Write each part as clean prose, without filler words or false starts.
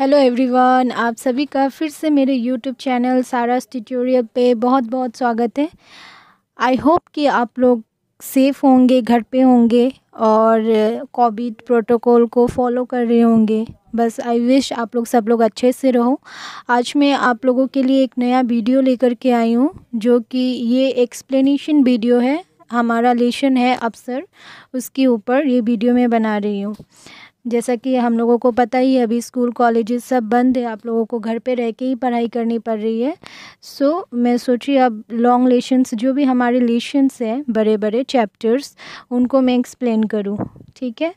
Hello everyone, आप सभी का फिर से मेरे यूट्यूब चैनल सारास ट्यूटोरियल पे बहुत बहुत स्वागत है। आई होप कि आप लोग सेफ़ होंगे, घर पे होंगे और कोविड प्रोटोकॉल को फॉलो कर रहे होंगे। बस आई विश आप लोग सब लोग अच्छे से रहो। आज मैं आप लोगों के लिए एक नया वीडियो लेकर के आई हूँ, जो कि ये एक्सप्लेनेशन वीडियो है। हमारा लेसन है अफसर, उसके ऊपर ये वीडियो मैं बना रही हूँ। जैसा कि हम लोगों को पता ही है, अभी स्कूल कॉलेजेस सब बंद है, आप लोगों को घर पे रह के ही पढ़ाई करनी पड़ रही है। मैं सोची अब लॉन्ग लेशंस, जो भी हमारे लेशंस हैं, बड़े बड़े चैप्टर्स, उनको मैं एक्सप्लेन करूँ, ठीक है,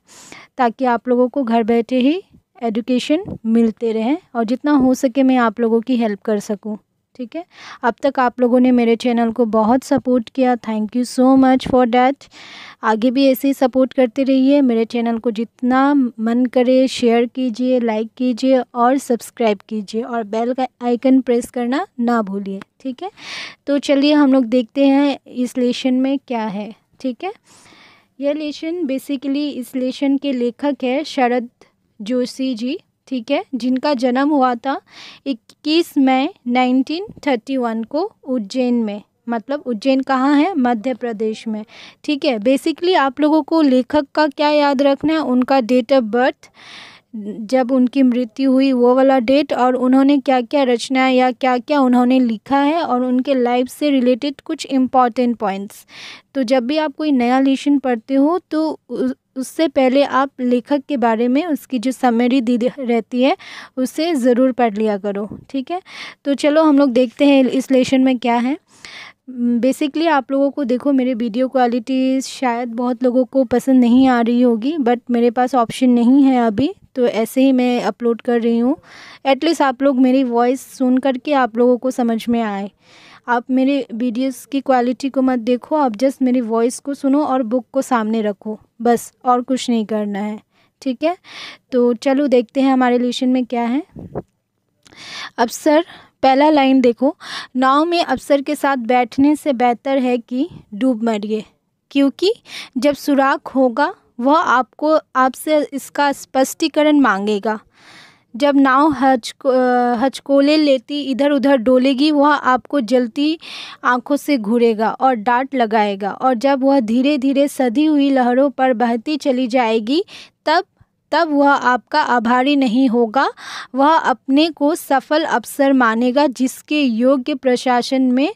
ताकि आप लोगों को घर बैठे ही एजुकेशन मिलते रहे और जितना हो सके मैं आप लोगों की हेल्प कर सकूँ, ठीक है। अब तक आप लोगों ने मेरे चैनल को बहुत सपोर्ट किया, thank you so much for that. आगे भी ऐसे ही सपोर्ट करते रहिए। मेरे चैनल को जितना मन करे शेयर कीजिए, लाइक कीजिए और सब्सक्राइब कीजिए और बेल का आइकन प्रेस करना ना भूलिए, ठीक है। तो चलिए हम लोग देखते हैं इस लेसन में क्या है, ठीक है। यह लेसन बेसिकली, इस लेसन के लेखक है शरद जोशी जी, ठीक है, जिनका जन्म हुआ था 21 मई 1931 को उज्जैन में। मतलब उज्जैन कहाँ है? मध्य प्रदेश में, ठीक है। बेसिकली आप लोगों को लेखक का क्या याद रखना है? उनका डेट ऑफ बर्थ, जब उनकी मृत्यु हुई वो वाला डेट, और उन्होंने क्या क्या रचना या क्या क्या उन्होंने लिखा है, और उनके लाइफ से रिलेटेड कुछ इम्पॉर्टेंट पॉइंट्स। तो जब भी आप कोई नया लेसन पढ़ते हो तो उससे पहले आप लेखक के बारे में, उसकी जो समरी दी रहती है, उसे ज़रूर पढ़ लिया करो, ठीक है। तो चलो हम लोग देखते हैं इस लेसन में क्या है। बेसिकली आप लोगों को देखो, मेरे वीडियो क्वालिटी शायद बहुत लोगों को पसंद नहीं आ रही होगी, बट मेरे पास ऑप्शन नहीं है अभी, तो ऐसे ही मैं अपलोड कर रही हूँ। एटलीस्ट आप लोग मेरी वॉइस सुन करके आप लोगों को समझ में आए। आप मेरे वीडियोस की क्वालिटी को मत देखो, आप जस्ट मेरी वॉइस को सुनो और बुक को सामने रखो, बस, और कुछ नहीं करना है, ठीक है। तो चलो देखते हैं हमारे लेसन में क्या है। अफसर, पहला लाइन देखो, नाव में अफसर के साथ बैठने से बेहतर है कि डूब मरिए, क्योंकि जब सुराख होगा वह आपसे इसका स्पष्टीकरण मांगेगा। जब नाव हचकोले लेती इधर उधर डोलेगी, वह आपको जलती आंखों से घूरेगा और डांट लगाएगा, और जब वह धीरे धीरे सधी हुई लहरों पर बहती चली जाएगी, तब वह आपका आभारी नहीं होगा, वह अपने को सफल अफसर मानेगा जिसके योग्य प्रशासन में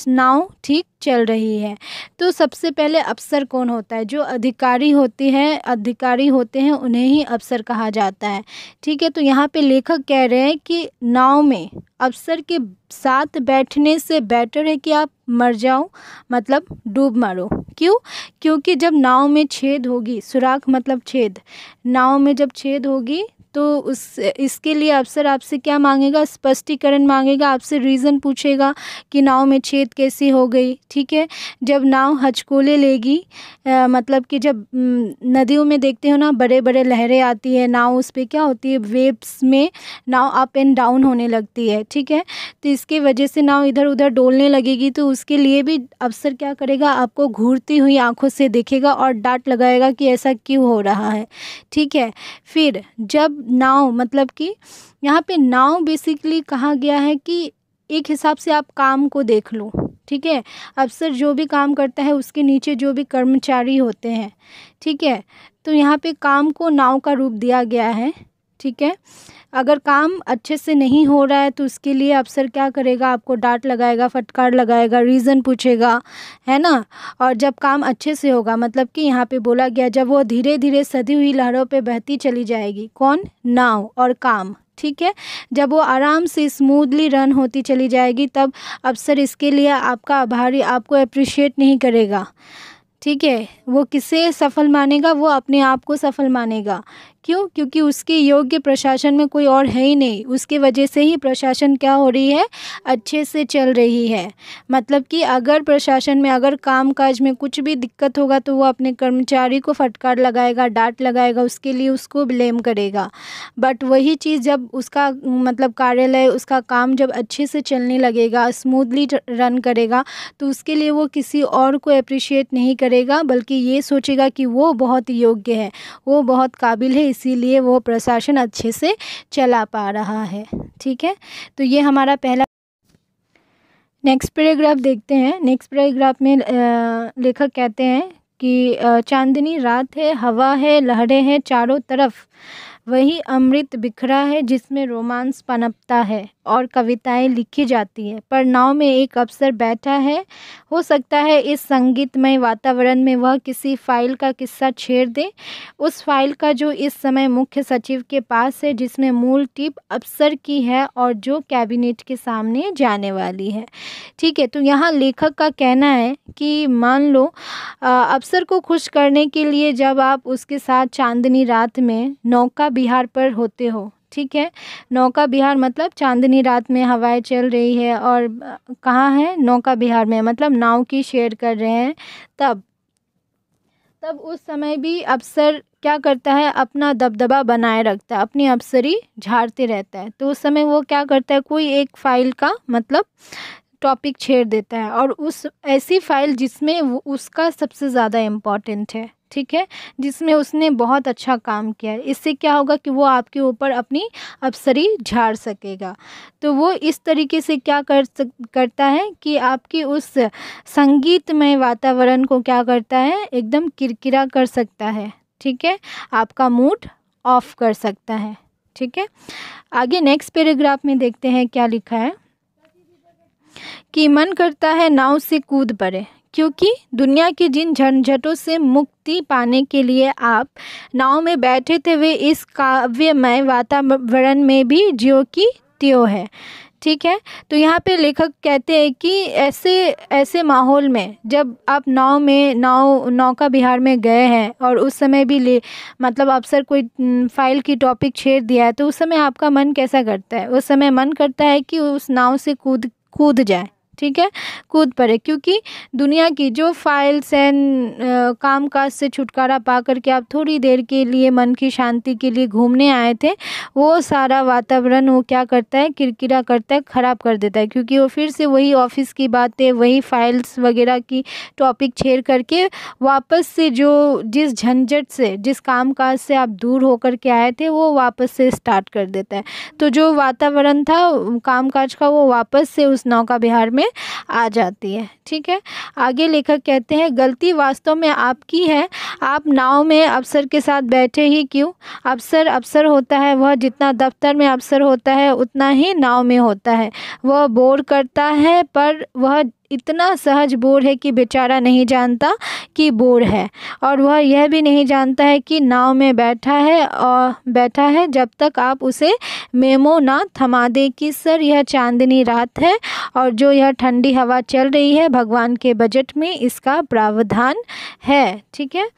नाव ठीक चल रही है। तो सबसे पहले अफसर कौन होता है? जो अधिकारी होते हैं उन्हें ही अफसर कहा जाता है, ठीक है। तो यहाँ पे लेखक कह रहे हैं कि नाव में अफसर के साथ बैठने से बेटर है कि आप मर जाओ, मतलब डूब मरो। क्यों? क्योंकि जब नाव में छेद होगी, सुराख मतलब छेद, नाव में जब छेद होगी तो इसके लिए अफसर आपसे क्या मांगेगा? स्पष्टीकरण मांगेगा, आपसे रीज़न पूछेगा कि नाव में छेद कैसी हो गई, ठीक है। जब नाव हचकोले लेगी, मतलब कि जब नदियों में देखते हो ना, बड़े बड़े लहरें आती है, नाव उस पर क्या होती है, वेव्स में नाव अप एंड डाउन होने लगती है, ठीक है। तो इसके वजह से नाव इधर उधर डोलने लगेगी, तो उसके लिए भी अफसर क्या करेगा? आपको घूरती हुई आंखों से देखेगा और डांट लगाएगा कि ऐसा क्यों हो रहा है, ठीक है। फिर जब नाव, मतलब कि यहाँ पे नाव बेसिकली कहा गया है कि एक हिसाब से आप काम को देख लो, ठीक है। अफसर जो भी काम करता है उसके नीचे जो भी कर्मचारी होते हैं, ठीक है। तो यहाँ पे काम को नाव का रूप दिया गया है, ठीक है। अगर काम अच्छे से नहीं हो रहा है तो उसके लिए अफसर क्या करेगा? आपको डांट लगाएगा, फटकार लगाएगा, रीज़न पूछेगा, है ना। और जब काम अच्छे से होगा, मतलब कि यहाँ पे बोला गया जब वो धीरे धीरे सधी हुई लहरों पे बहती चली जाएगी, कौन? नाव और काम, ठीक है। जब वो आराम से स्मूथली रन होती चली जाएगी, तब अफसर इसके लिए आपका आभारी, आपको अप्रिशिएट नहीं करेगा, ठीक है। वो किसे सफल मानेगा? वो अपने आप को सफल मानेगा। क्यों? क्योंकि उसके योग्य प्रशासन में कोई और है ही नहीं, उसके वजह से ही प्रशासन क्या हो रही है? अच्छे से चल रही है। मतलब कि अगर प्रशासन में, अगर काम काज में कुछ भी दिक्कत होगा तो वो अपने कर्मचारी को फटकार लगाएगा, डांट लगाएगा, उसके लिए उसको ब्लेम करेगा। बट वही चीज़ जब उसका मतलब कार्यालय, उसका काम जब अच्छे से चलने लगेगा, स्मूथली रन करेगा, तो उसके लिए वो किसी और को अप्रिशिएट नहीं करेगा, बल्कि ये सोचेगा कि वो बहुत योग्य है, वो बहुत काबिल है, इसीलिए वो प्रशासन अच्छे से चला पा रहा है। ठीक है, तो ये हमारा पहला। नेक्स्ट पैराग्राफ देखते हैं। नेक्स्ट पैराग्राफ में लेखक कहते हैं कि चांदनी रात है, हवा है, लहरें हैं चारों तरफ, वही अमृत बिखरा है जिसमें रोमांस पनपता है और कविताएं लिखी जाती है। पर नाव में एक अफसर बैठा है। हो सकता है इस संगीतमय वातावरण में वह किसी फाइल का किस्सा छेड़ दे, उस फाइल का जो इस समय मुख्य सचिव के पास है, जिसमें मूल टिप अफसर की है और जो कैबिनेट के सामने जाने वाली है। ठीक है, तो यहाँ लेखक का कहना है कि मान लो अफसर को खुश करने के लिए जब आप उसके साथ चांदनी रात में नौका विहार पर होते हो। ठीक है, नौका विहार मतलब चांदनी रात में हवाएं चल रही है और कहाँ है, नौका विहार में, मतलब नाव की शेयर कर रहे हैं। तब उस समय भी अफसर क्या करता है, अपना दबदबा बनाए रखता है, अपनी अफसरी झाड़ते रहता है। तो उस समय वो क्या करता है, कोई एक फाइल का मतलब टॉपिक छेड़ देता है और उस ऐसी फाइल जिसमें उसका सबसे ज़्यादा इम्पोर्टेंट है। ठीक है, जिसमें उसने बहुत अच्छा काम किया है। इससे क्या होगा कि वो आपके ऊपर अपनी अफसरी झाड़ सकेगा। तो वो इस तरीके से क्या करता है कि आपकी उस संगीतमय वातावरण को क्या करता है, एकदम किरकिरा कर सकता है। ठीक है, आपका मूड ऑफ कर सकता है। ठीक है, आगे नेक्स्ट पैराग्राफ में देखते हैं क्या लिखा है कि मन करता है नाव से कूद पड़े, क्योंकि दुनिया के जिन झंझटों से मुक्ति पाने के लिए आप नाव में बैठे थे वे इस काव्यमय वातावरण में भी ज्यों की त्यों है। ठीक है, तो यहाँ पे लेखक कहते हैं कि ऐसे माहौल में जब आप नौका विहार में गए हैं और उस समय भी मतलब अफसर कोई फाइल की टॉपिक छेड़ दिया है, तो उस समय आपका मन कैसा करता है, उस समय मन करता है कि उस नाव से कूद जाए। ठीक है, कूद पड़े, क्योंकि दुनिया की जो फाइल्स एंड काम काज से छुटकारा पा करके आप थोड़ी देर के लिए मन की शांति के लिए घूमने आए थे, वो सारा वातावरण वो क्या करता है, किरकिरा करता है, ख़राब कर देता है। क्योंकि वो फिर से वही ऑफिस की बातें, वही फाइल्स वगैरह की टॉपिक छेड़ करके वापस से जिस झंझट से, जिस काम काज से आप दूर होकर के आए थे, वो वापस से स्टार्ट कर देता है। तो जो वातावरण था काम काज का, वो वापस से उस नौका विहार में आ जाती है। ठीक है, आगे लेखक कहते हैं गलती वास्तव में आपकी है, आप नाव में अफसर के साथ बैठे ही क्यों। अफसर होता है, वह जितना दफ्तर में अफसर होता है उतना ही नाव में होता है। वह बोर करता है, पर वह इतना सहज बोर है कि बेचारा नहीं जानता कि बोर है, और वह यह भी नहीं जानता है कि नाव में बैठा है जब तक आप उसे मेमो ना थमा दे कि सर यह चांदनी रात है और जो यह ठंडी हवा चल रही है, भगवान के बजट में इसका प्रावधान है। ठीक है,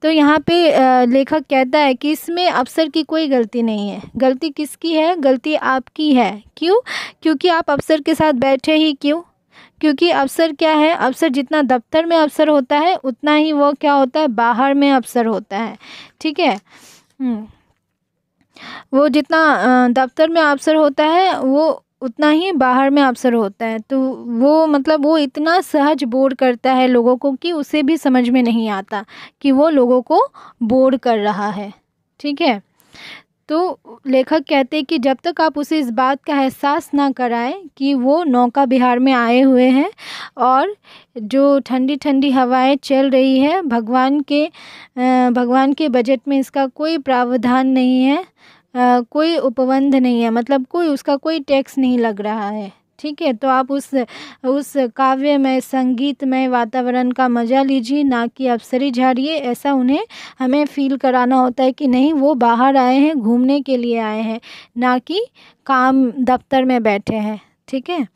तो यहाँ पे लेखक कहता है कि इसमें अफसर की कोई गलती नहीं है। गलती किसकी है, गलती आपकी है। क्यों, क्योंकि आप अफसर के साथ बैठे ही क्यों, क्योंकि अफसर क्या है, अफसर जितना दफ्तर में अफसर होता है उतना ही वो क्या होता है, बाहर में अफसर होता है। ठीक है, वो जितना दफ्तर में अफसर होता है वो उतना ही बाहर में अफसर होता है। तो वो मतलब वो इतना सहज बोर करता है लोगों को कि उसे भी समझ में नहीं आता कि वो लोगों को बोर कर रहा है। ठीक है, तो लेखक कहते हैं कि जब तक आप उसे इस बात का एहसास ना कराएं कि वो नौका विहार में आए हुए हैं और जो ठंडी ठंडी हवाएं चल रही है, भगवान के बजट में इसका कोई प्रावधान नहीं है, कोई उपबंध नहीं है, मतलब उसका कोई टैक्स नहीं लग रहा है। ठीक है, तो आप उस काव्यमय संगीतमय वातावरण का मज़ा लीजिए, ना कि अफसरी झाड़िए। ऐसा हमें फील कराना होता है कि नहीं, वो बाहर आए हैं, घूमने के लिए आए हैं, ना कि काम दफ्तर में बैठे हैं। ठीक है,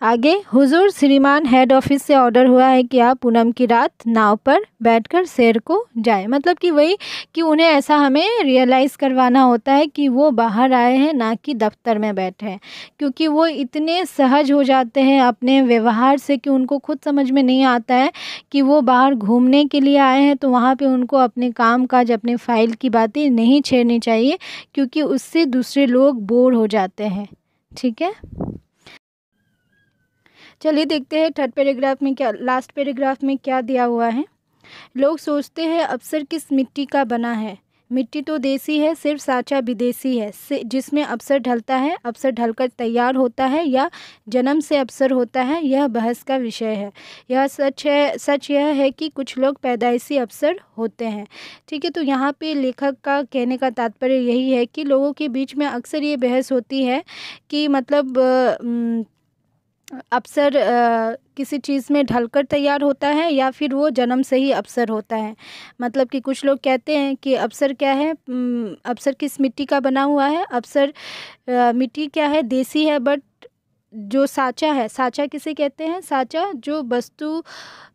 आगे हुजूर श्रीमान हेड ऑफिस से ऑर्डर हुआ है कि आप पूनम की रात नाव पर बैठकर शहर को जाएं। मतलब कि वही कि उन्हें ऐसा हमें रियलाइज़ करवाना होता है कि वो बाहर आए हैं, ना कि दफ्तर में बैठे हैं। क्योंकि वो इतने सहज हो जाते हैं अपने व्यवहार से कि उनको खुद समझ में नहीं आता है कि वो बाहर घूमने के लिए आए हैं, तो वहाँ पर उनको अपने काम काज, अपने फाइल की बातें नहीं छेड़नी चाहिए, क्योंकि उससे दूसरे लोग बोर हो जाते हैं। ठीक है, चलिए देखते हैं थर्ड पैराग्राफ में क्या, लास्ट पैराग्राफ में क्या दिया हुआ है। लोग सोचते हैं अफसर किस मिट्टी का बना है, मिट्टी तो देसी है, सिर्फ साँचा विदेशी है। जिसमें अफसर ढलता है, अफसर ढलकर तैयार होता है या जन्म से अफसर होता है, यह बहस का विषय है। यह सच है, सच यह है कि कुछ लोग पैदाइशी अफसर होते हैं। ठीक है, तो यहाँ पे लेखक का कहने का तात्पर्य यही है कि लोगों के बीच में अक्सर ये बहस होती है कि मतलब अफसर किसी चीज़ में ढलकर तैयार होता है या फिर वो जन्म से ही अफसर होता है। मतलब कि कुछ लोग कहते हैं कि अफसर क्या है, अफसर किस मिट्टी का बना हुआ है, अफसर मिट्टी क्या है, देसी है, बट जो साँचा है, साँचा किसे कहते हैं, साँचा जो वस्तु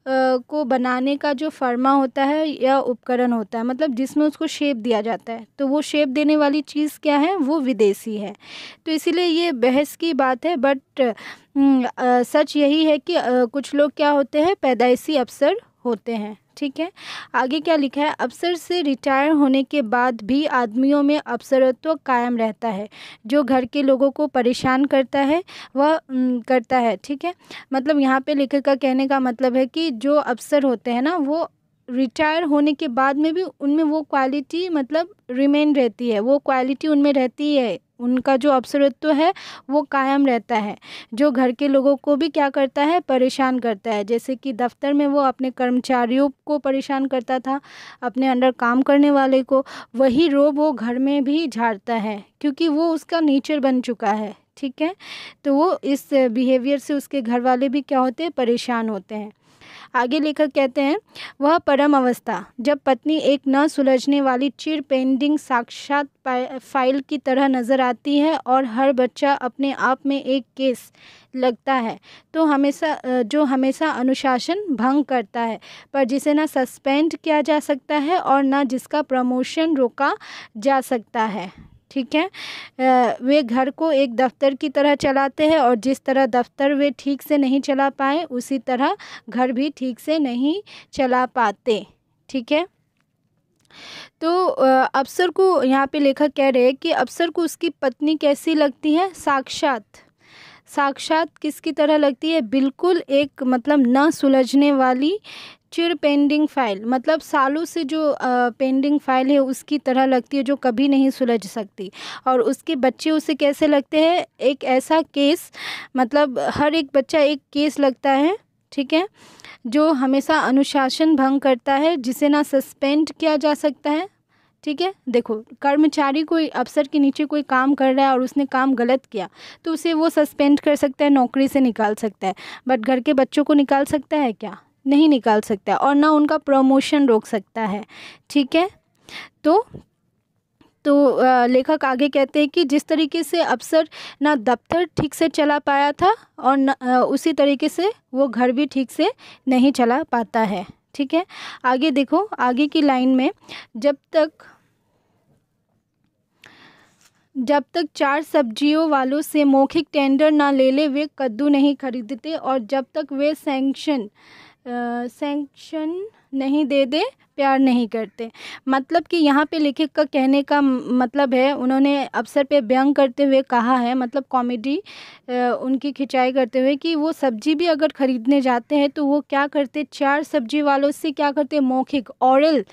को बनाने का जो फर्मा होता है या उपकरण होता है, मतलब जिसमें उसको शेप दिया जाता है, तो वो शेप देने वाली चीज़ क्या है, वो विदेशी है। तो इसीलिए ये बहस की बात है, बट सच यही है कि कुछ लोग क्या होते हैं, पैदाइशी अफसर होते हैं। ठीक है, आगे क्या लिखा है, अफसर से रिटायर होने के बाद भी आदमियों में अफसरत्व कायम रहता है। जो घर के लोगों को परेशान करता है वह करता है। ठीक है, मतलब यहाँ पे लेखक का कहने का मतलब है कि जो अफसर होते हैं ना, वो रिटायर होने के बाद में भी उनमें वो क्वालिटी मतलब रिमेन रहती है, वो क्वालिटी उनमें रहती है, उनका जो अफसरत्व है वो कायम रहता है। जो घर के लोगों को भी क्या करता है, परेशान करता है। जैसे कि दफ्तर में वो अपने कर्मचारियों को परेशान करता था, अपने अंडर काम करने वाले को, वही रोब वो घर में भी झाड़ता है, क्योंकि वो उसका नेचर बन चुका है। ठीक है, तो वो इस बिहेवियर से उसके घर वाले भी क्या होते हैं, परेशान होते हैं। आगे लेखक कहते हैं, वह परम अवस्था जब पत्नी एक न सुलझने वाली चिर पेंडिंग साक्षात फाइल की तरह नज़र आती है और हर बच्चा अपने आप में एक केस लगता है, तो हमेशा अनुशासन भंग करता है, पर जिसे ना सस्पेंड किया जा सकता है और ना जिसका प्रमोशन रोका जा सकता है। ठीक है, वे घर को एक दफ्तर की तरह चलाते हैं और जिस तरह दफ्तर वे ठीक से नहीं चला पाए, उसी तरह घर भी ठीक से नहीं चला पाते। ठीक है, तो अफसर को यहाँ पे लेखक कह रहे हैं कि अफसर को उसकी पत्नी कैसी लगती है, साक्षात किसकी तरह लगती है, बिल्कुल एक मतलब न सुलझने वाली चिर पेंडिंग फाइल, मतलब सालों से जो पेंडिंग फाइल है उसकी तरह लगती है, जो कभी नहीं सुलझ सकती। और उसके बच्चे उसे कैसे लगते हैं, एक ऐसा केस, मतलब हर एक बच्चा एक केस लगता है। ठीक है, जो हमेशा अनुशासन भंग करता है, जिसे ना सस्पेंड किया जा सकता है। ठीक है, देखो कर्मचारी कोई अफसर के नीचे कोई काम कर रहा है और उसने काम गलत किया, तो उसे वो सस्पेंड कर सकता है, नौकरी से निकाल सकता है, बट घर के बच्चों को निकाल सकता है क्या, नहीं निकाल सकता, और ना उनका प्रमोशन रोक सकता है। ठीक है, तो लेखक आगे कहते हैं कि जिस तरीके से अफसर ना दफ्तर ठीक से चला पाया था और न उसी तरीके से वो घर भी ठीक से नहीं चला पाता है। ठीक है, आगे देखो, आगे की लाइन में, जब तक 4 सब्जियों वालों से मौखिक टेंडर ना ले ले वे कद्दू नहीं खरीदते, और जब तक वे सैंक्शन नहीं दे दे प्यार नहीं करते। मतलब कि यहाँ पे लेखक का कहने का मतलब है, उन्होंने अफसर पे व्यंग करते हुए कहा है, मतलब कॉमेडी उनकी खिंचाई करते हुए, कि वो सब्जी भी अगर ख़रीदने जाते हैं तो वो क्या करते, 4 सब्जी वालों से क्या करते, मौखिक ऑरल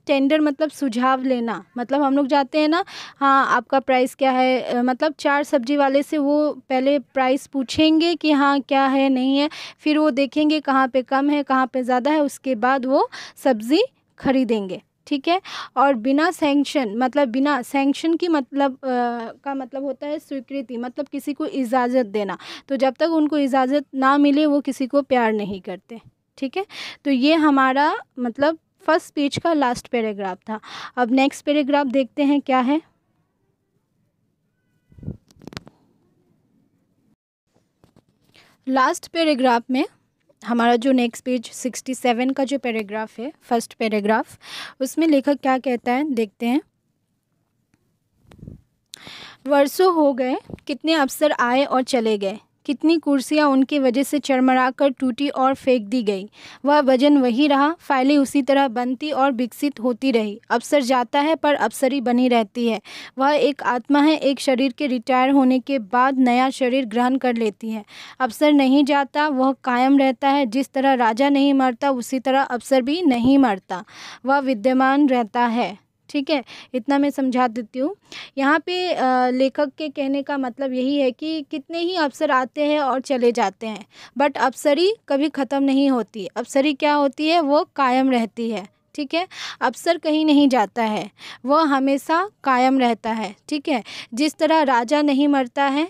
टेंडर, मतलब सुझाव लेना, मतलब हम लोग जाते हैं ना, हाँ आपका प्राइस क्या है, मतलब 4 सब्जी वाले से वो पहले प्राइस पूछेंगे कि हाँ क्या है नहीं है, फिर वो देखेंगे कहाँ पे कम है कहाँ पे ज़्यादा है, उसके बाद वो सब्ज़ी खरीदेंगे। ठीक है, और बिना सैंक्शन की मतलब का मतलब होता है स्वीकृति, मतलब किसी को इजाज़त देना, तो जब तक उनको इजाज़त ना मिले वो किसी को प्यार नहीं करते। ठीक है, तो ये हमारा मतलब फर्स्ट पेज का लास्ट पैराग्राफ था। अब नेक्स्ट पैराग्राफ देखते हैं क्या है। लास्ट पैराग्राफ में हमारा जो नेक्स्ट पेज 67 का जो पैराग्राफ है, फर्स्ट पैराग्राफ, उसमें लेखक क्या कहता है देखते हैं। वर्षों हो गए, कितने अफसर आए और चले गए, कितनी कुर्सियां उनकी वजह से चरमरा कर टूटी और फेंक दी गई, वह वजन वही रहा, फाइलें उसी तरह बनती और विकसित होती रही। अफसर जाता है पर अफसरी बनी रहती है, वह एक आत्मा है, एक शरीर के रिटायर होने के बाद नया शरीर ग्रहण कर लेती है। अफसर नहीं जाता, वह कायम रहता है, जिस तरह राजा नहीं मरता उसी तरह अफसर भी नहीं मरता, वह विद्यमान रहता है। ठीक है, इतना मैं समझा देती हूँ। यहाँ पे लेखक के कहने का मतलब यही है कि कितने ही अवसर आते हैं और चले जाते हैं, बट अवसरी कभी ख़त्म नहीं होती। अवसरी क्या होती है, वो कायम रहती है। ठीक है, अवसर कहीं नहीं जाता है, वह हमेशा कायम रहता है। ठीक है, जिस तरह राजा नहीं मरता है,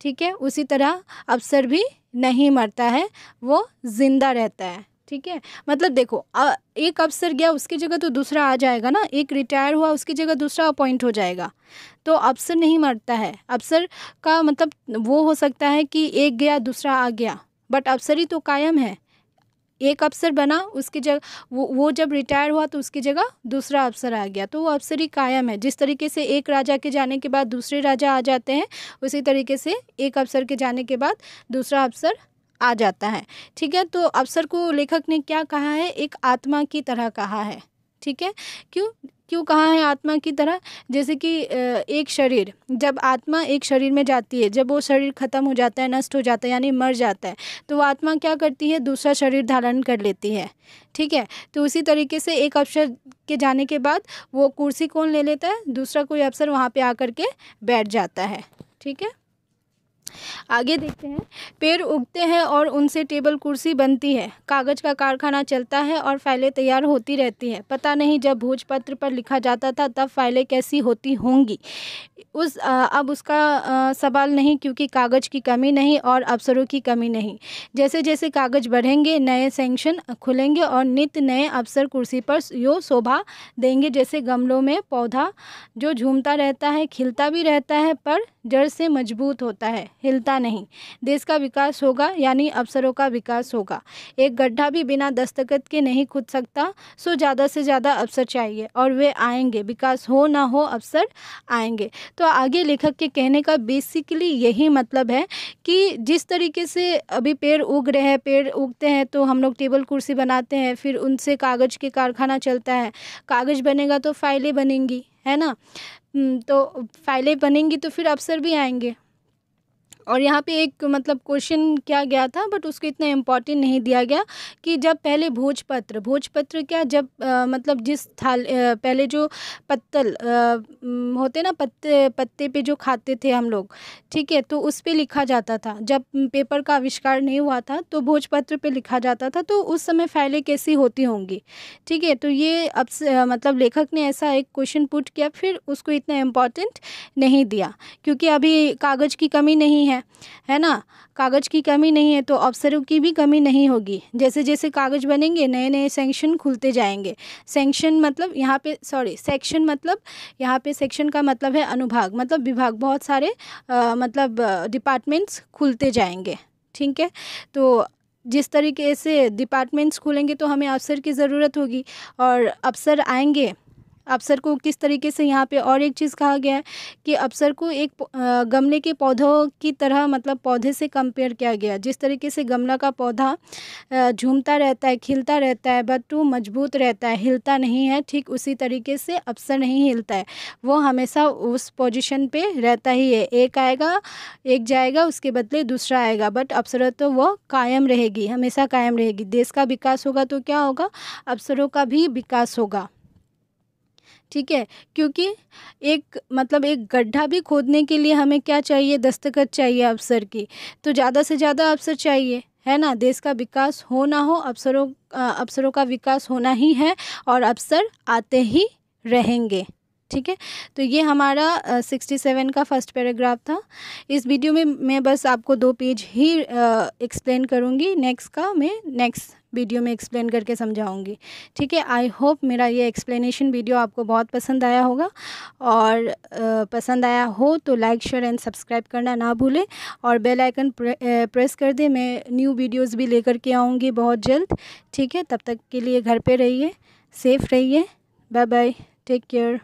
ठीक है, उसी तरह अवसर भी नहीं मरता है, वो ज़िंदा रहता है। ठीक है, मतलब देखो एक अफसर गया उसकी जगह तो दूसरा आ जाएगा ना, एक रिटायर हुआ उसकी जगह दूसरा अपॉइंट हो जाएगा। तो अफसर नहीं मरता है। अफसर का मतलब वो हो सकता है कि एक गया दूसरा आ गया, बट अफसर ही तो कायम है। एक अफसर बना, उसकी जगह वो जब रिटायर हुआ तो उसकी जगह दूसरा अफसर आ गया, तो वो अफसर ही कायम है। जिस तरीके से एक राजा के जाने के बाद दूसरे राजा आ जाते हैं, उसी तरीके से एक अफसर के जाने के बाद दूसरा अफसर आ जाता है। ठीक है, तो अफसर को लेखक ने क्या कहा है, एक आत्मा की तरह कहा है। ठीक है, क्यों क्यों कहा है आत्मा की तरह? जैसे कि एक शरीर, जब आत्मा एक शरीर में जाती है, जब वो शरीर ख़त्म हो जाता है, नष्ट हो जाता है, यानी मर जाता है, तो वो आत्मा क्या करती है, दूसरा शरीर धारण कर लेती है। ठीक है, तो उसी तरीके से एक अफसर के जाने के बाद वो कुर्सी कौन ले लेता है, दूसरा कोई अफसर वहाँ पे आकर के बैठ जाता है। ठीक है, आगे देखते हैं। पेड़ उगते हैं और उनसे टेबल कुर्सी बनती है, कागज़ का कारखाना चलता है और फाइलें तैयार होती रहती है। पता नहीं जब भोजपत्र पर लिखा जाता था तब फाइलें कैसी होती होंगी। अब उसका सवाल नहीं, क्योंकि कागज़ की कमी नहीं और अफसरों की कमी नहीं। जैसे जैसे कागज़ बढ़ेंगे, नए सेक्शन खुलेंगे और नित्य नए अफसर कुर्सी पर यो शोभा देंगे। जैसे गमलों में पौधा जो झूमता रहता है, खिलता भी रहता है, पर जड़ से मजबूत होता है, हिलता नहीं। देश का विकास होगा, यानी अफसरों का विकास होगा। एक गड्ढा भी बिना दस्तखत के नहीं खुद सकता, सो ज़्यादा से ज़्यादा अफसर चाहिए और वे आएंगे। विकास हो ना हो, अफसर आएंगे। तो आगे लेखक के कहने का बेसिकली यही मतलब है कि जिस तरीके से अभी पेड़ उग रहे हैं, पेड़ उगते हैं तो हम लोग टेबल कुर्सी बनाते हैं, फिर उनसे कागज़ के कारखाना चलता है, कागज़ बनेगा तो फाइलें बनेंगी, है ना। तो फाइलें बनेंगी तो फिर अफसर भी आएंगे। और यहाँ पे एक मतलब क्वेश्चन किया गया था, बट उसको इतना इम्पोर्टेंट नहीं दिया गया कि जब पहले भोजपत्र क्या, जब मतलब जिस पहले जो पत्तल होते ना, पत्ते पे जो खाते थे हम लोग, ठीक है, तो उस पे लिखा जाता था। जब पेपर का आविष्कार नहीं हुआ था तो भोजपत्र पे लिखा जाता था, तो उस समय फाइलें कैसी होती होंगी। ठीक है, तो ये अब मतलब लेखक ने ऐसा एक क्वेश्चन पुट किया, फिर उसको इतना इम्पोर्टेंट नहीं दिया, क्योंकि अभी कागज़ की कमी नहीं है ना, कागज़ की कमी नहीं है तो अफसरों की भी कमी नहीं होगी। जैसे जैसे कागज़ बनेंगे, नए नए सेक्शन खुलते जाएंगे। सेक्शन मतलब यहाँ पे सेक्शन मतलब यहाँ पे सेक्शन का मतलब है अनुभाग, मतलब विभाग, बहुत सारे मतलब डिपार्टमेंट्स खुलते जाएंगे। ठीक है, तो जिस तरीके से डिपार्टमेंट्स खुलेंगे तो हमें अफसर की ज़रूरत होगी, और अफसर आएंगे। अफसर को किस तरीके से, यहाँ पे और एक चीज़ कहा गया है कि अफसर को एक गमले के पौधों की तरह, मतलब पौधे से कंपेयर किया गया। जिस तरीके से गमला का पौधा झूमता रहता है, खिलता रहता है, बट वो मजबूत रहता है, हिलता नहीं है, ठीक उसी तरीके से अफसर नहीं हिलता है, वो हमेशा उस पोजीशन पे रहता ही है। एक आएगा, एक जाएगा, उसके बदले दूसरा आएगा, बट अफसर तो वो कायम रहेगी, हमेशा कायम रहेगी। देश का विकास होगा तो क्या होगा, अफसरों का भी विकास होगा। ठीक है, क्योंकि एक मतलब एक गड्ढा भी खोदने के लिए हमें क्या चाहिए, दस्तखत चाहिए अफसर की, तो ज़्यादा से ज़्यादा अफसर चाहिए, है ना। देश का विकास हो ना हो, अफसरों का विकास होना ही है, और अफसर आते ही रहेंगे। ठीक है, तो ये हमारा 67 का फर्स्ट पैराग्राफ था। इस वीडियो में मैं बस आपको 2 पेज ही एक्सप्लेन करूँगी, नेक्स्ट का मैं नेक्स्ट वीडियो में एक्सप्लेन करके समझाऊंगी। ठीक है, आई होप मेरा ये एक्सप्लेनेशन वीडियो आपको बहुत पसंद आया होगा, और पसंद आया हो तो लाइक, शेयर एंड सब्सक्राइब करना ना भूलें, और बेल आइकन प्रेस कर दें। मैं न्यू वीडियोस भी लेकर के आऊँगी बहुत जल्द। ठीक है, तब तक के लिए घर पे रहिए, सेफ़ रहिए, बाय बाय, टेक केयर।